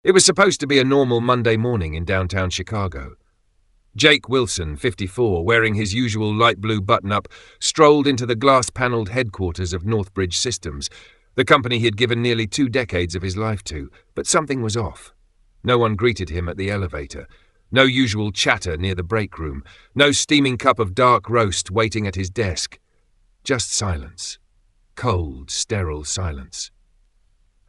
It was supposed to be a normal Monday morning in downtown Chicago. Jake Wilson, 54, wearing his usual light blue button-up, strolled into the glass-panelled headquarters of Northbridge Systems, the company he had given nearly 2 decades of his life to, but something was off. No one greeted him at the elevator. No usual chatter near the break room. No steaming cup of dark roast waiting at his desk. Just silence. Cold, sterile silence.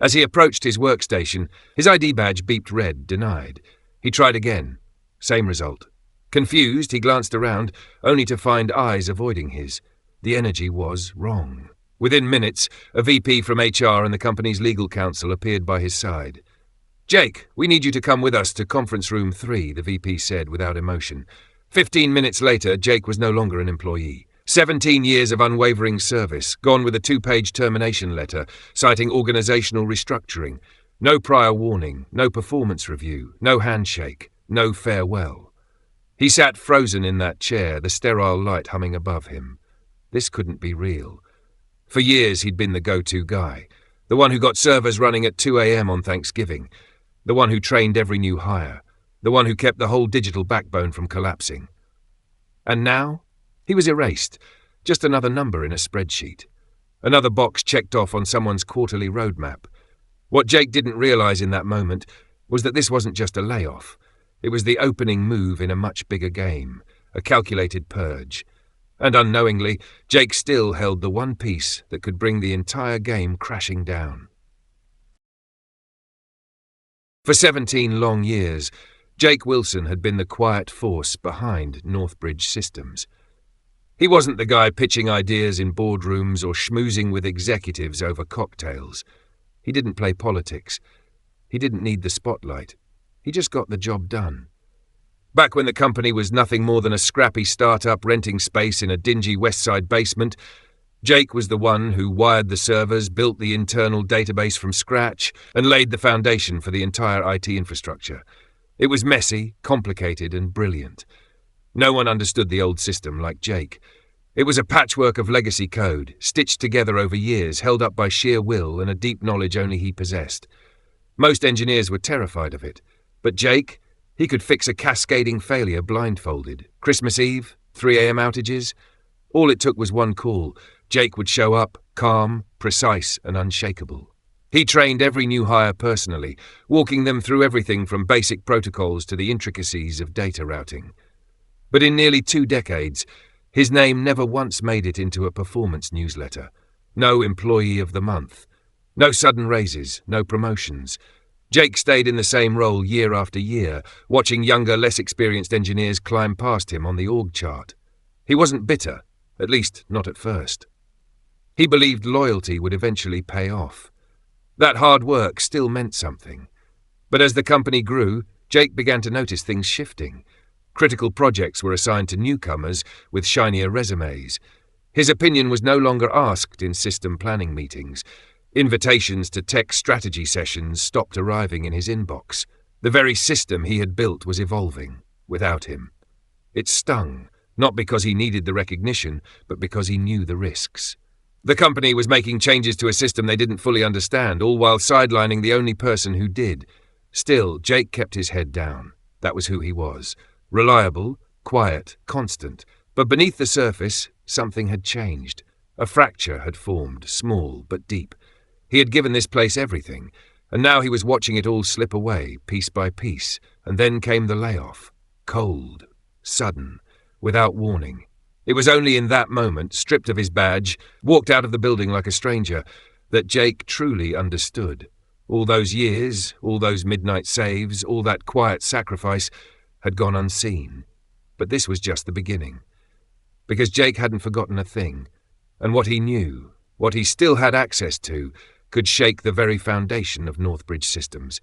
As he approached his workstation, his ID badge beeped red, denied. He tried again. Same result. Confused, he glanced around, only to find eyes avoiding his. The energy was wrong. Within minutes, a VP from HR and the company's legal counsel appeared by his side. "Jake, we need you to come with us to conference room 3, the VP said without emotion. 15 minutes later, Jake was no longer an employee. 17 years of unwavering service, gone with a 2-page termination letter, citing organizational restructuring. No prior warning, no performance review, no handshake, no farewell. He sat frozen in that chair, the sterile light humming above him. This couldn't be real. For years he'd been the go-to guy, the one who got servers running at 2 a.m. on Thanksgiving, the one who trained every new hire, the one who kept the whole digital backbone from collapsing. And now, he was erased, just another number in a spreadsheet, another box checked off on someone's quarterly roadmap. What Jake didn't realize in that moment was that this wasn't just a layoff. It was the opening move in a much bigger game, a calculated purge. And unknowingly, Jake still held the one piece that could bring the entire game crashing down. For 17 long years, Jake Wilson had been the quiet force behind Northbridge Systems. He wasn't the guy pitching ideas in boardrooms or schmoozing with executives over cocktails. He didn't play politics. He didn't need the spotlight. He just got the job done. Back when the company was nothing more than a scrappy startup renting space in a dingy West Side basement, Jake was the one who wired the servers, built the internal database from scratch, and laid the foundation for the entire IT infrastructure. It was messy, complicated, and brilliant. No one understood the old system like Jake. It was a patchwork of legacy code, stitched together over years, held up by sheer will and a deep knowledge only he possessed. Most engineers were terrified of it. But Jake, he could fix a cascading failure blindfolded. Christmas Eve, 3 a.m. outages. All it took was one call. Jake would show up, calm, precise, and unshakable. He trained every new hire personally, walking them through everything from basic protocols to the intricacies of data routing. But in nearly 2 decades, his name never once made it into a performance newsletter. No employee of the month. No sudden raises, no promotions. Jake stayed in the same role year after year, watching younger, less experienced engineers climb past him on the org chart. He wasn't bitter, at least not at first. He believed loyalty would eventually pay off. That hard work still meant something. But as the company grew, Jake began to notice things shifting. Critical projects were assigned to newcomers with shinier resumes. His opinion was no longer asked in system planning meetings. Invitations to tech strategy sessions stopped arriving in his inbox. The very system he had built was evolving, without him. It stung, not because he needed the recognition, but because he knew the risks. The company was making changes to a system they didn't fully understand, all while sidelining the only person who did. Still, Jake kept his head down. That was who he was. Reliable, quiet, constant. But beneath the surface, something had changed. A fracture had formed, small but deep. He had given this place everything, and now he was watching it all slip away, piece by piece, and then came the layoff. Cold, sudden, without warning. It was only in that moment, stripped of his badge, walked out of the building like a stranger, that Jake truly understood. All those years, all those midnight saves, all that quiet sacrifice had gone unseen. But this was just the beginning. Because Jake hadn't forgotten a thing, and what he knew, what he still had access to, could shake the very foundation of Northbridge Systems.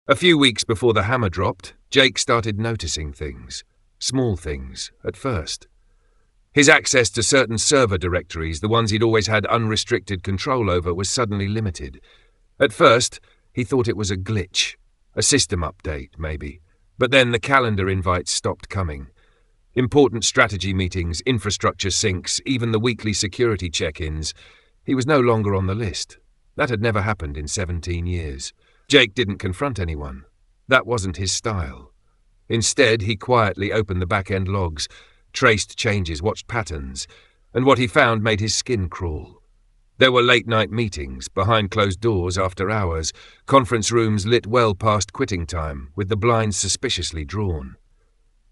A few weeks before the hammer dropped, Jake started noticing things. Small things, at first. His access to certain server directories, the ones he'd always had unrestricted control over, was suddenly limited. At first, he thought it was a glitch. A system update, maybe. But then the calendar invites stopped coming. Important strategy meetings, infrastructure syncs, even the weekly security check-ins. He was no longer on the list. That had never happened in 17 years. Jake didn't confront anyone. That wasn't his style. Instead, he quietly opened the back-end logs, traced changes, watched patterns, and what he found made his skin crawl. There were late-night meetings, behind closed doors after hours, conference rooms lit well past quitting time, with the blinds suspiciously drawn.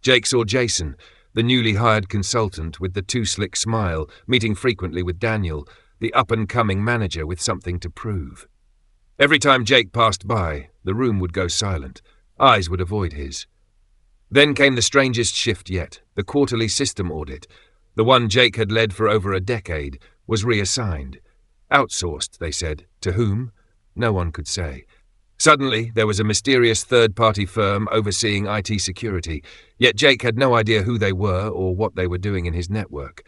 Jake saw Jason, the newly hired consultant with the too-slick smile, meeting frequently with Daniel, the up-and-coming manager with something to prove. Every time Jake passed by, the room would go silent. Eyes would avoid his. Then came the strangest shift yet. The quarterly system audit, the one Jake had led for over a decade, was reassigned. Outsourced, they said. To whom? No one could say. Suddenly, there was a mysterious third-party firm overseeing IT security, yet Jake had no idea who they were or what they were doing in his network.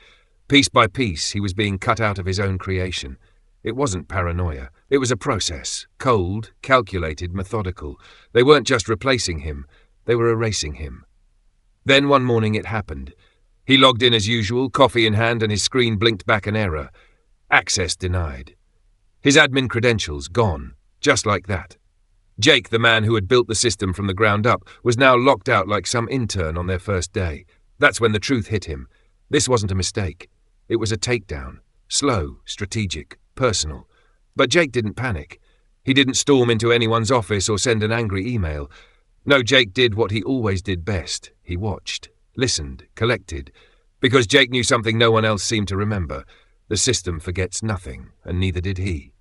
Piece by piece, he was being cut out of his own creation. It wasn't paranoia. It was a process. Cold, calculated, methodical. They weren't just replacing him. They were erasing him. Then one morning it happened. He logged in as usual, coffee in hand, and his screen blinked back an error. Access denied. His admin credentials gone, just like that. Jake, the man who had built the system from the ground up, was now locked out like some intern on their first day. That's when the truth hit him. This wasn't a mistake. It was a takedown. Slow, strategic, personal. But Jake didn't panic. He didn't storm into anyone's office or send an angry email. No, Jake did what he always did best. He watched, listened, collected. Because Jake knew something no one else seemed to remember. The system forgets nothing, and neither did he.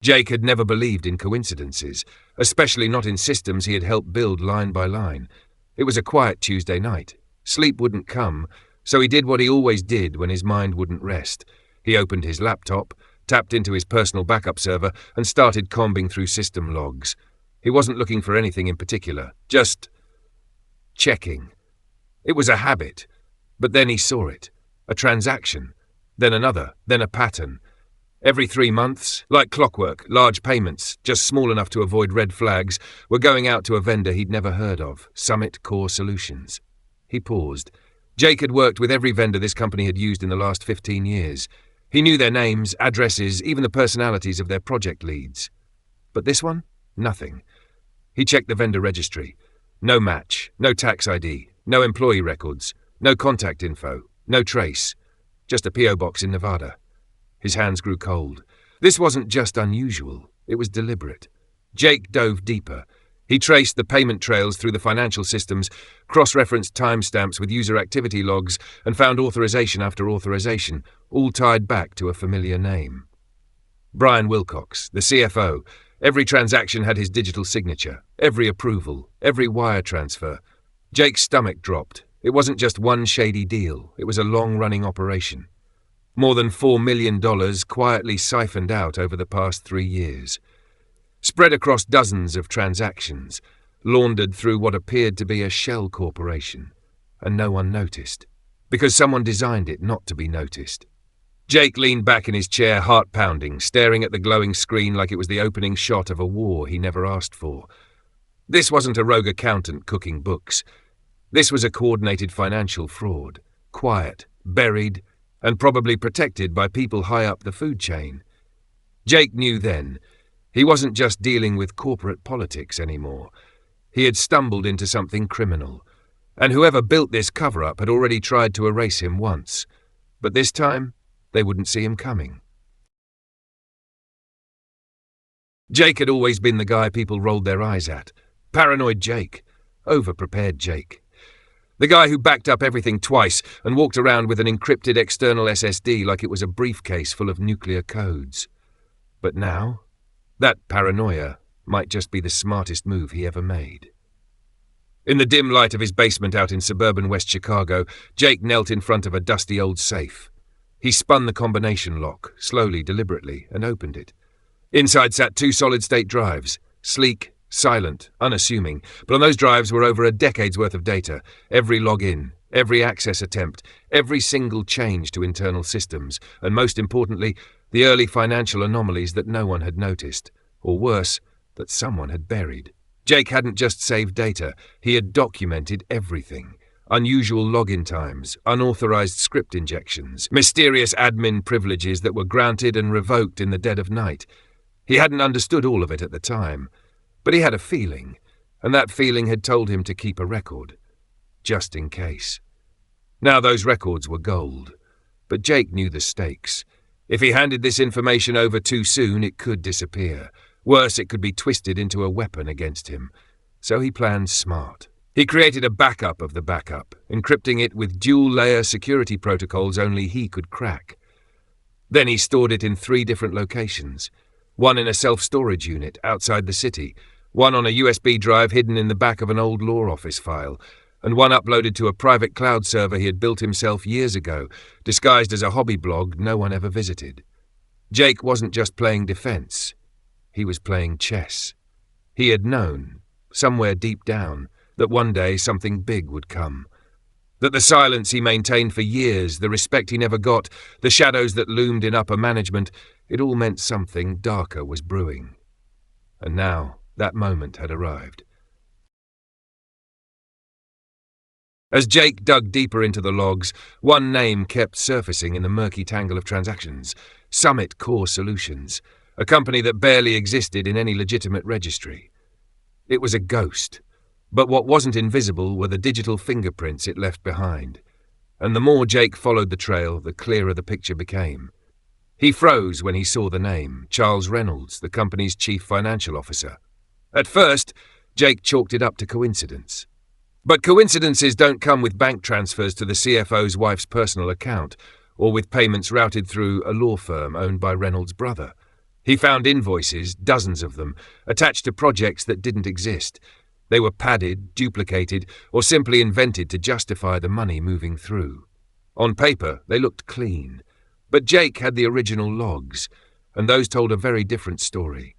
Jake had never believed in coincidences, especially not in systems he had helped build line by line. It was a quiet Tuesday night. Sleep wouldn't come, so he did what he always did when his mind wouldn't rest. He opened his laptop, tapped into his personal backup server, and started combing through system logs. He wasn't looking for anything in particular, just checking. It was a habit, but then he saw it. A transaction, then another, then a pattern. Every 3 months, like clockwork, large payments, just small enough to avoid red flags, were going out to a vendor he'd never heard of, Summit Core Solutions. He paused. Jake had worked with every vendor this company had used in the last 15 years. He knew their names, addresses, even the personalities of their project leads. But this one? Nothing. He checked the vendor registry. No match, no tax ID, no employee records, no contact info, no trace. Just a P.O. box in Nevada. His hands grew cold. This wasn't just unusual, it was deliberate. Jake dove deeper. He traced the payment trails through the financial systems, cross-referenced timestamps with user activity logs, and found authorization after authorization, all tied back to a familiar name. Brian Wilcox, the CFO. Every transaction had his digital signature, every approval, every wire transfer. Jake's stomach dropped. It wasn't just one shady deal, it was a long-running operation. More than $4 million quietly siphoned out over the past 3 years. Spread across dozens of transactions, laundered through what appeared to be a shell corporation. And no one noticed, because someone designed it not to be noticed. Jake leaned back in his chair, heart pounding, staring at the glowing screen like it was the opening shot of a war he never asked for. This wasn't a rogue accountant cooking books. This was a coordinated financial fraud, quiet, buried, and probably protected by people high up the food chain. Jake knew then, he wasn't just dealing with corporate politics anymore. He had stumbled into something criminal, and whoever built this cover-up had already tried to erase him once. But this time, they wouldn't see him coming. Jake had always been the guy people rolled their eyes at. Paranoid Jake. Over-prepared Jake. The guy who backed up everything twice and walked around with an encrypted external SSD like it was a briefcase full of nuclear codes. But now, that paranoia might just be the smartest move he ever made. In the dim light of his basement out in suburban West Chicago, Jake knelt in front of a dusty old safe. He spun the combination lock, slowly, deliberately, and opened it. Inside sat 2 solid-state drives, sleek, silent, unassuming, but on those drives were over a decade's worth of data, every login, every access attempt, every single change to internal systems, and most importantly, the early financial anomalies that no one had noticed, or worse, that someone had buried. Jake hadn't just saved data, he had documented everything, unusual login times, unauthorized script injections, mysterious admin privileges that were granted and revoked in the dead of night. He hadn't understood all of it at the time, but he had a feeling, and that feeling had told him to keep a record, just in case. Now those records were gold, but Jake knew the stakes. If he handed this information over too soon, it could disappear. Worse, it could be twisted into a weapon against him. So he planned smart. He created a backup of the backup, encrypting it with dual-layer security protocols only he could crack. Then he stored it in 3 different locations. One in a self-storage unit outside the city, one on a USB drive hidden in the back of an old law office file, and one uploaded to a private cloud server he had built himself years ago, disguised as a hobby blog no one ever visited. Jake wasn't just playing defense. He was playing chess. He had known, somewhere deep down, that one day something big would come. That the silence he maintained for years, the respect he never got, the shadows that loomed in upper management, it all meant something darker was brewing. And now that moment had arrived. As Jake dug deeper into the logs, one name kept surfacing in the murky tangle of transactions: Summit Core Solutions, a company that barely existed in any legitimate registry. It was a ghost, but what wasn't invisible were the digital fingerprints it left behind. And the more Jake followed the trail, the clearer the picture became. He froze when he saw the name, Charles Reynolds, the company's chief financial officer. At first, Jake chalked it up to coincidence. But coincidences don't come with bank transfers to the CFO's wife's personal account, or with payments routed through a law firm owned by Reynolds' brother. He found invoices, dozens of them, attached to projects that didn't exist. They were padded, duplicated, or simply invented to justify the money moving through. On paper, they looked clean. But Jake had the original logs, and those told a very different story.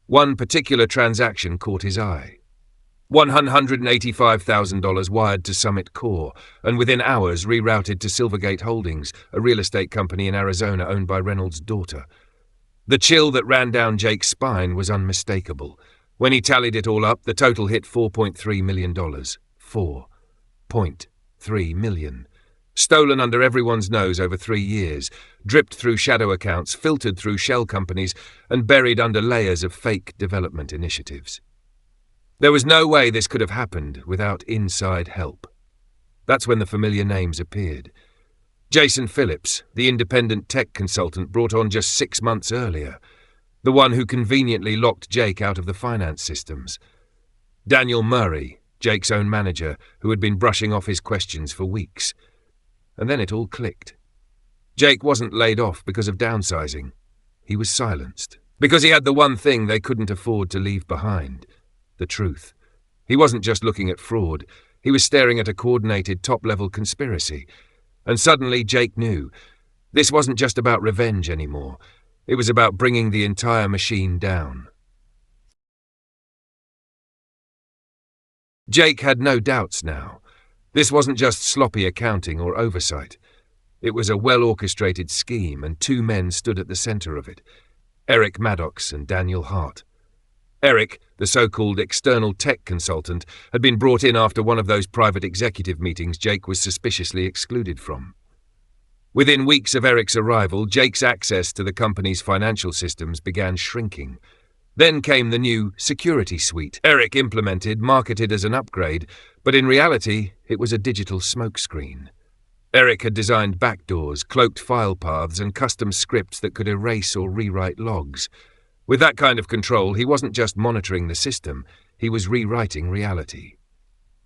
One particular transaction caught his eye. $185,000 wired to Summit Core, and within hours rerouted to Silvergate Holdings, a real estate company in Arizona owned by Reynolds' daughter. The chill that ran down Jake's spine was unmistakable. When he tallied it all up, the total hit $4.3 million. $4.3 million. Stolen under everyone's nose over 3 years, dripped through shadow accounts, filtered through shell companies, and buried under layers of fake development initiatives. There was no way this could have happened without inside help. That's when the familiar names appeared. Jason Phillips, the independent tech consultant brought on just 6 months earlier, the one who conveniently locked Jake out of the finance systems. Daniel Murray, Jake's own manager, who had been brushing off his questions for weeks. And then it all clicked. Jake wasn't laid off because of downsizing. He was silenced, because he had the one thing they couldn't afford to leave behind: the truth. He wasn't just looking at fraud. He was staring at a coordinated top-level conspiracy. And suddenly Jake knew. This wasn't just about revenge anymore. It was about bringing the entire machine down. Jake had no doubts now. This wasn't just sloppy accounting or oversight. It was a well-orchestrated scheme, and 2 men stood at the center of it: Eric Maddox and Daniel Hart. Eric, the so-called external tech consultant, had been brought in after one of those private executive meetings Jake was suspiciously excluded from. Within weeks of Eric's arrival, Jake's access to the company's financial systems began shrinking. Then came the new security suite Eric implemented, marketed as an upgrade, but in reality, it was a digital smokescreen. Eric had designed backdoors, cloaked file paths, and custom scripts that could erase or rewrite logs. With that kind of control, he wasn't just monitoring the system, he was rewriting reality.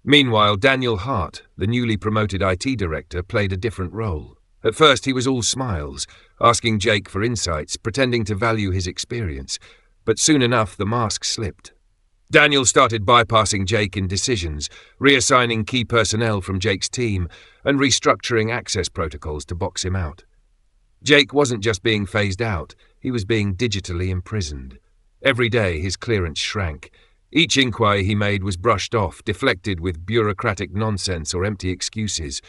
Meanwhile, Daniel Hart, the newly promoted IT director, played a different role. At first, he was all smiles, asking Jake for insights, pretending to value his experience. But soon enough, the mask slipped. Daniel started bypassing Jake in decisions, reassigning key personnel from Jake's team, and restructuring access protocols to box him out. Jake wasn't just being phased out, he was being digitally imprisoned. Every day, his clearance shrank. Each inquiry he made was brushed off, deflected with bureaucratic nonsense or empty excuses.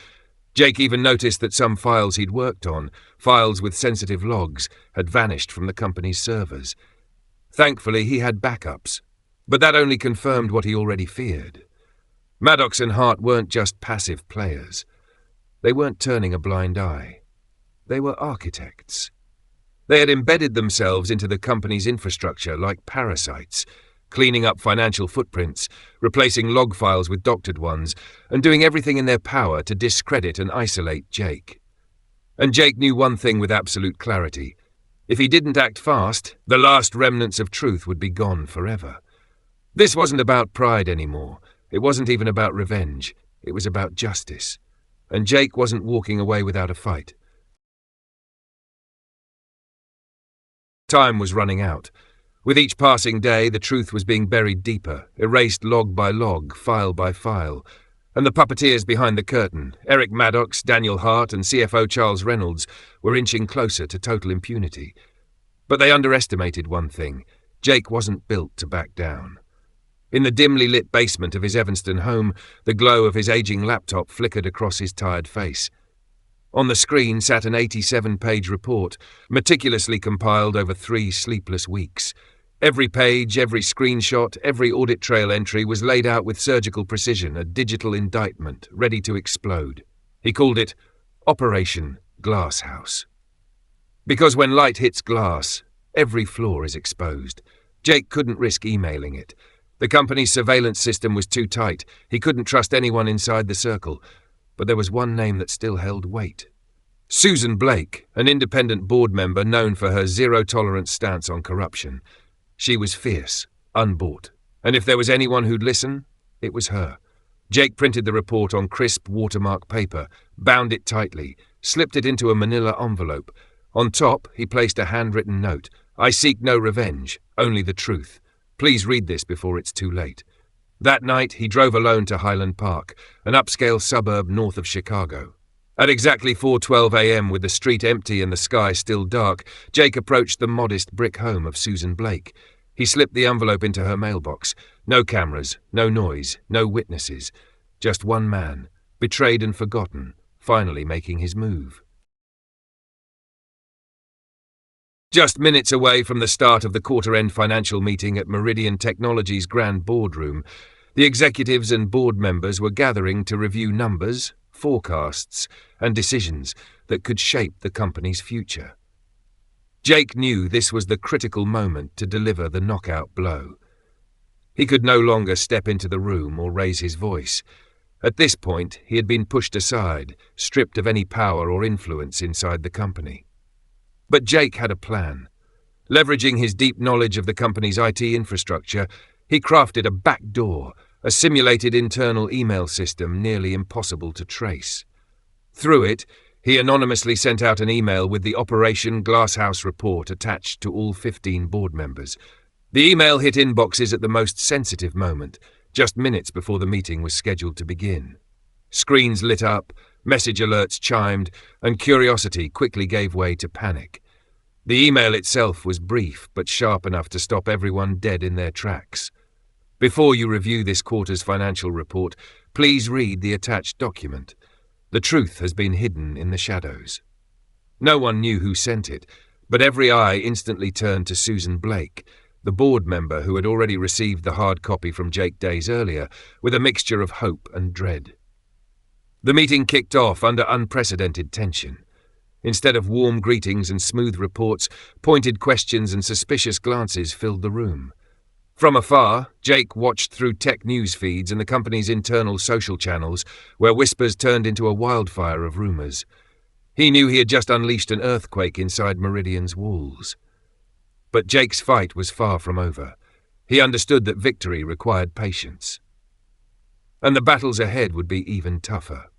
Jake even noticed that some files he'd worked on, files with sensitive logs, had vanished from the company's servers. Thankfully, he had backups, but that only confirmed what he already feared. Maddox and Hart weren't just passive players. They weren't turning a blind eye. They were architects. They had embedded themselves into the company's infrastructure like parasites, cleaning up financial footprints, replacing log files with doctored ones, and doing everything in their power to discredit and isolate Jake. And Jake knew one thing with absolute clarity. If he didn't act fast, the last remnants of truth would be gone forever. This wasn't about pride anymore. It wasn't even about revenge. It was about justice. And Jake wasn't walking away without a fight. Time was running out. With each passing day, the truth was being buried deeper, erased log by log, file by file. And the puppeteers behind the curtain, Eric Maddox, Daniel Hart, and CFO Charles Reynolds, were inching closer to total impunity. But they underestimated one thing. Jake wasn't built to back down. In the dimly lit basement of his Evanston home, the glow of his aging laptop flickered across his tired face. On the screen sat an 87-page report, meticulously compiled over 3 sleepless weeks. Every page, every screenshot, every audit trail entry was laid out with surgical precision, a digital indictment, ready to explode. He called it Operation Glasshouse. Because when light hits glass, every flaw is exposed. Jake couldn't risk emailing it. The company's surveillance system was too tight. He couldn't trust anyone inside the circle. But there was one name that still held weight. Susan Blake, an independent board member known for her zero-tolerance stance on corruption. She was fierce, unbought, and if there was anyone who'd listen, it was her. Jake printed the report on crisp watermark paper, bound it tightly, slipped it into a manila envelope. On top, he placed a handwritten note. "I seek no revenge, only the truth. Please read this before it's too late." That night, he drove alone to Highland Park, an upscale suburb north of Chicago. At exactly 4:12 a.m., with the street empty and the sky still dark, Jake approached the modest brick home of Susan Blake. He slipped the envelope into her mailbox. No cameras, no noise, no witnesses. Just one man, betrayed and forgotten, finally making his move. Just minutes away from the start of the quarter-end financial meeting at Meridian Technologies' grand boardroom, the executives and board members were gathering to review numbers, forecasts, and decisions that could shape the company's future. Jake knew this was the critical moment to deliver the knockout blow. He could no longer step into the room or raise his voice. At this point, he had been pushed aside, stripped of any power or influence inside the company. But Jake had a plan. Leveraging his deep knowledge of the company's IT infrastructure, he crafted a backdoor, a simulated internal email system nearly impossible to trace. Through it, he anonymously sent out an email with the Operation Glasshouse report attached to all 15 board members. The email hit inboxes at the most sensitive moment, just minutes before the meeting was scheduled to begin. Screens lit up, message alerts chimed, and curiosity quickly gave way to panic. The email itself was brief but sharp enough to stop everyone dead in their tracks. "Before you review this quarter's financial report, please read the attached document. The truth has been hidden in the shadows." No one knew who sent it, but every eye instantly turned to Susan Blake, the board member who had already received the hard copy from Jake days earlier, with a mixture of hope and dread. The meeting kicked off under unprecedented tension. Instead of warm greetings and smooth reports, pointed questions and suspicious glances filled the room. From afar, Jake watched through tech news feeds and the company's internal social channels, where whispers turned into a wildfire of rumors. He knew he had just unleashed an earthquake inside Meridian's walls. But Jake's fight was far from over. He understood that victory required patience. And the battles ahead would be even tougher.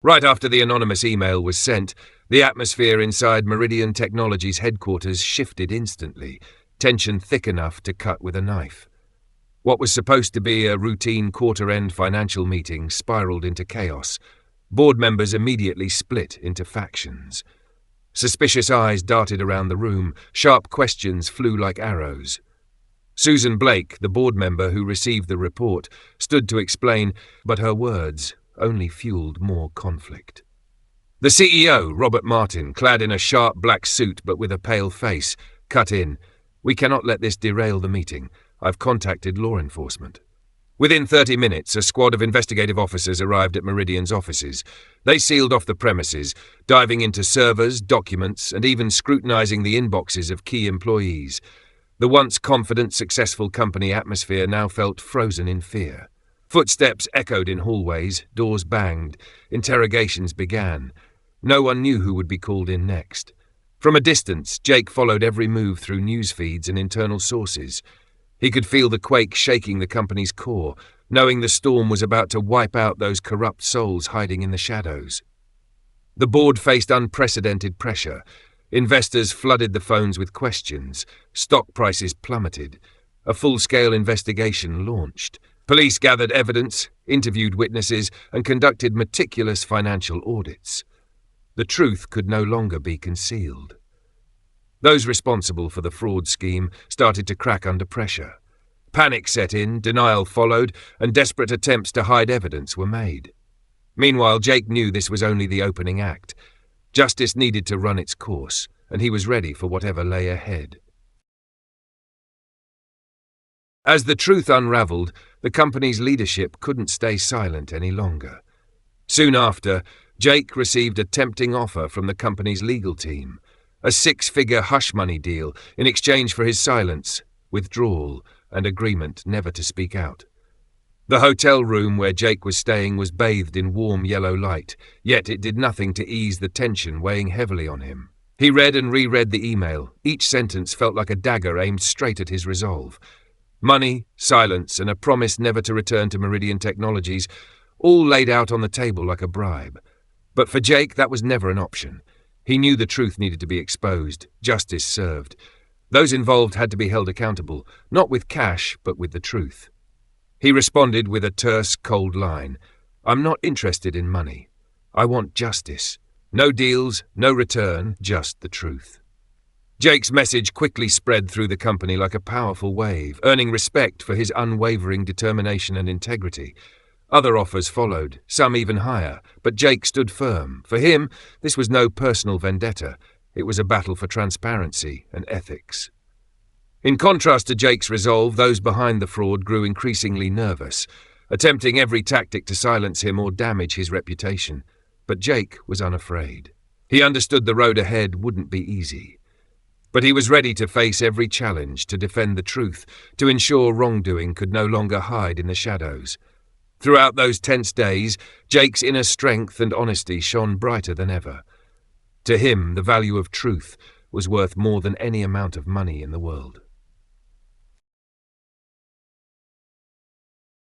Right after the anonymous email was sent, the atmosphere inside Meridian Technologies' headquarters shifted instantly, tension thick enough to cut with a knife. What was supposed to be a routine quarter-end financial meeting spiraled into chaos. Board members immediately split into factions. Suspicious eyes darted around the room, sharp questions flew like arrows. Susan Blake, the board member who received the report, stood to explain, but her words only fueled more conflict. The CEO, Robert Martin, clad in a sharp black suit but with a pale face, cut in. "We cannot let this derail the meeting. I've contacted law enforcement." Within 30 minutes, a squad of investigative officers arrived at Meridian's offices. They sealed off the premises, diving into servers, documents, and even scrutinizing the inboxes of key employees. The once confident, successful company atmosphere now felt frozen in fear. Footsteps echoed in hallways, doors banged, interrogations began. No one knew who would be called in next. From a distance, Jake followed every move through news feeds and internal sources. He could feel the quake shaking the company's core, knowing the storm was about to wipe out those corrupt souls hiding in the shadows. The board faced unprecedented pressure. Investors flooded the phones with questions. Stock prices plummeted. A full-scale investigation launched. Police gathered evidence, interviewed witnesses, and conducted meticulous financial audits. The truth could no longer be concealed. Those responsible for the fraud scheme started to crack under pressure. Panic set in, denial followed, and desperate attempts to hide evidence were made. Meanwhile, Jake knew this was only the opening act. Justice needed to run its course, and he was ready for whatever lay ahead. As the truth unraveled, the company's leadership couldn't stay silent any longer. Soon after, Jake received a tempting offer from the company's legal team. A 6-figure hush money deal in exchange for his silence, withdrawal, and agreement never to speak out. The hotel room where Jake was staying was bathed in warm yellow light, yet it did nothing to ease the tension weighing heavily on him. He read and reread the email. Each sentence felt like a dagger aimed straight at his resolve. Money, silence, and a promise never to return to Meridian Technologies, all laid out on the table like a bribe. But for Jake, that was never an option. He knew the truth needed to be exposed, justice served. Those involved had to be held accountable, not with cash, but with the truth. He responded with a terse, cold line. "I'm not interested in money. I want justice. No deals, no return, just the truth." Jake's message quickly spread through the company like a powerful wave, earning respect for his unwavering determination and integrity. Other offers followed, some even higher, but Jake stood firm. For him, this was no personal vendetta. It was a battle for transparency and ethics. In contrast to Jake's resolve, those behind the fraud grew increasingly nervous, attempting every tactic to silence him or damage his reputation. But Jake was unafraid. He understood the road ahead wouldn't be easy. But he was ready to face every challenge, to defend the truth, to ensure wrongdoing could no longer hide in the shadows. Throughout those tense days, Jake's inner strength and honesty shone brighter than ever. To him, the value of truth was worth more than any amount of money in the world.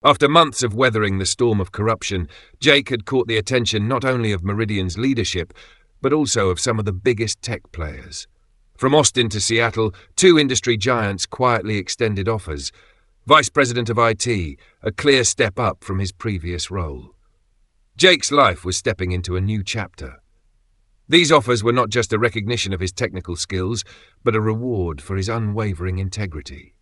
After months of weathering the storm of corruption, Jake had caught the attention not only of Meridian's leadership, but also of some of the biggest tech players. From Austin to Seattle, 2 industry giants quietly extended offers. Vice President of IT, a clear step up from his previous role. Jake's life was stepping into a new chapter. These offers were not just a recognition of his technical skills, but a reward for his unwavering integrity.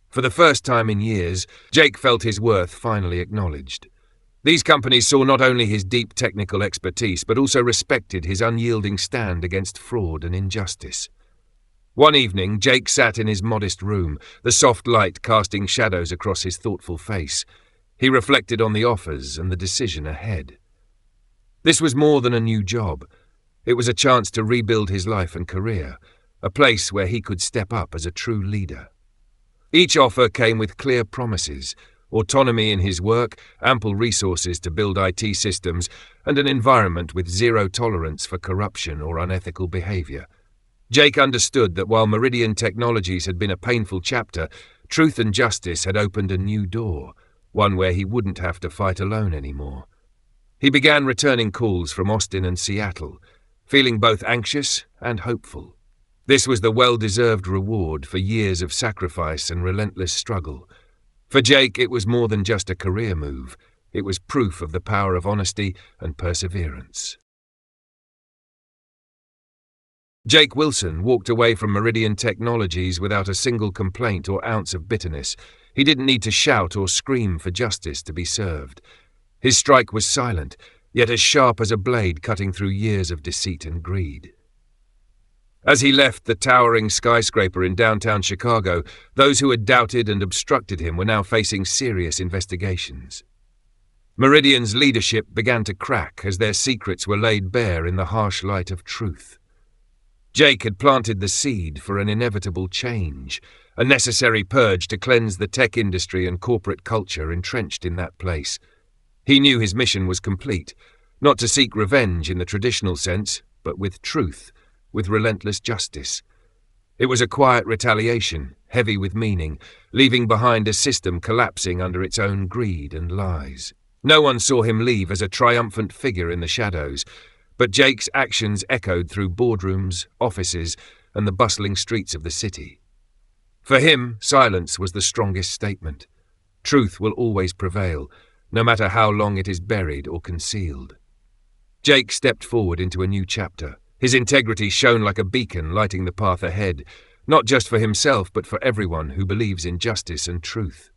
For the first time in years, Jake felt his worth finally acknowledged. These companies saw not only his deep technical expertise, but also respected his unyielding stand against fraud and injustice. One evening, Jake sat in his modest room, the soft light casting shadows across his thoughtful face. He reflected on the offers and the decision ahead. This was more than a new job. It was a chance to rebuild his life and career, a place where he could step up as a true leader. Each offer came with clear promises: autonomy in his work, ample resources to build IT systems, and an environment with zero tolerance for corruption or unethical behavior. Jake understood that while Meridian Technologies had been a painful chapter, truth and justice had opened a new door, one where he wouldn't have to fight alone anymore. He began returning calls from Austin and Seattle, feeling both anxious and hopeful. This was the well-deserved reward for years of sacrifice and relentless struggle. For Jake, it was more than just a career move. It was proof of the power of honesty and perseverance. Jake Wilson walked away from Meridian Technologies without a single complaint or ounce of bitterness. He didn't need to shout or scream for justice to be served. His strike was silent, yet as sharp as a blade cutting through years of deceit and greed. As he left the towering skyscraper in downtown Chicago, those who had doubted and obstructed him were now facing serious investigations. Meridian's leadership began to crack as their secrets were laid bare in the harsh light of truth. Jake had planted the seed for an inevitable change, a necessary purge to cleanse the tech industry and corporate culture entrenched in that place. He knew his mission was complete, not to seek revenge in the traditional sense, but with truth, with relentless justice. It was a quiet retaliation, heavy with meaning, leaving behind a system collapsing under its own greed and lies. No one saw him leave as a triumphant figure in the shadows, but Jake's actions echoed through boardrooms, offices, and the bustling streets of the city. For him, silence was the strongest statement. Truth will always prevail, no matter how long it is buried or concealed. Jake stepped forward into a new chapter. His integrity shone like a beacon lighting the path ahead, not just for himself but for everyone who believes in justice and truth.